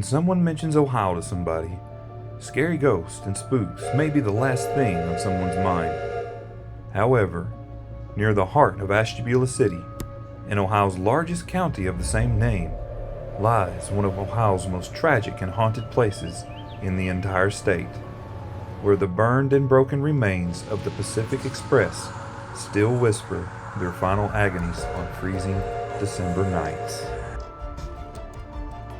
someone mentions Ohio to somebody, scary ghosts and spooks may be the last thing on someone's mind. However, near the heart of Ashtabula City, in Ohio's largest county of the same name, lies one of Ohio's most tragic and haunted places in the entire state, where the burned and broken remains of the Pacific Express still whisper their final agonies on freezing December nights.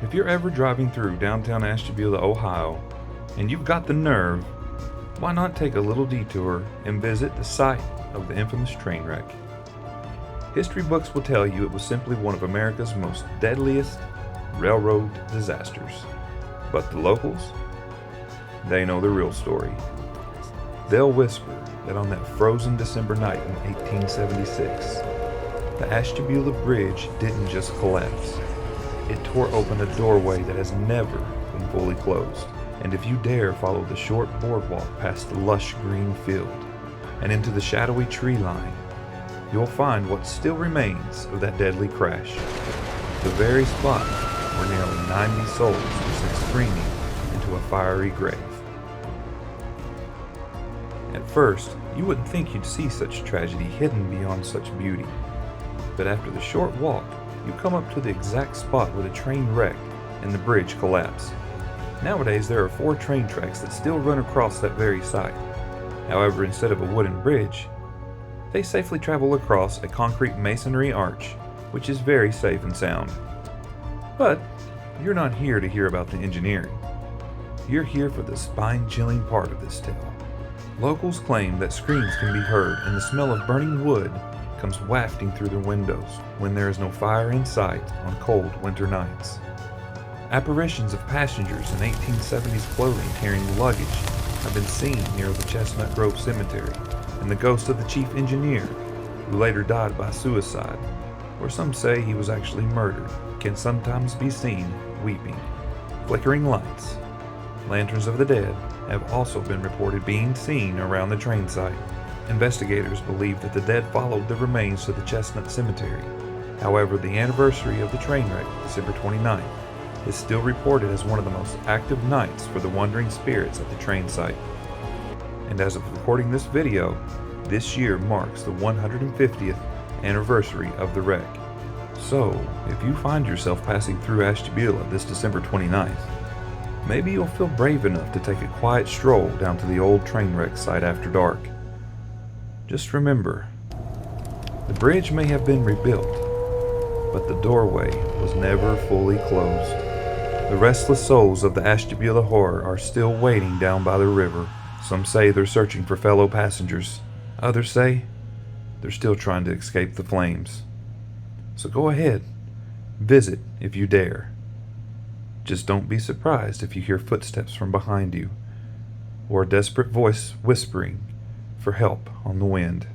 If you're ever driving through downtown Ashtabula, Ohio, and you've got the nerve, why not take a little detour and visit the site of the infamous train wreck? History books will tell you it was simply one of America's most deadliest railroad disasters. But the locals, they know the real story. They'll whisper that on that frozen December night in 1876, the Ashtabula Bridge didn't just collapse. It tore open a doorway that has never been fully closed. And if you dare follow the short boardwalk past the lush green field and into the shadowy tree line, you'll find what still remains of that deadly crash. The very spot where nearly 90 souls were sent screaming into a fiery grave. At first, you wouldn't think you'd see such tragedy hidden beyond such beauty. But after the short walk, you come up to the exact spot where the train wrecked and the bridge collapsed. Nowadays, there are 4 train tracks that still run across that very site. However, instead of a wooden bridge, they safely travel across a concrete masonry arch, which is very safe and sound. But you're not here to hear about the engineering. You're here for the spine-chilling part of this tale. Locals claim that screams can be heard and the smell of burning wood comes wafting through their windows when there is no fire in sight on cold winter nights. Apparitions of passengers in 1870s clothing carrying luggage have been seen near the Chestnut Grove Cemetery, and the ghost of the chief engineer, who later died by suicide, or some say he was actually murdered, can sometimes be seen weeping. Flickering lights, lanterns of the dead, have also been reported being seen around the train site. Investigators believe that the dead followed the remains to the Chestnut Cemetery. However, the anniversary of the train wreck, December 29th, is still reported as one of the most active nights for the wandering spirits at the train site. And as of recording this video, this year marks the 150th anniversary of the wreck. So, if you find yourself passing through Ashtabula this December 29th, maybe you'll feel brave enough to take a quiet stroll down to the old train wreck site after dark. Just remember, the bridge may have been rebuilt, but the doorway was never fully closed. The restless souls of the Ashtabula horror are still waiting down by the river. Some say they're searching for fellow passengers. Others say they're still trying to escape the flames. So go ahead, visit if you dare. Just don't be surprised if you hear footsteps from behind you, or a desperate voice whispering for help on the wind.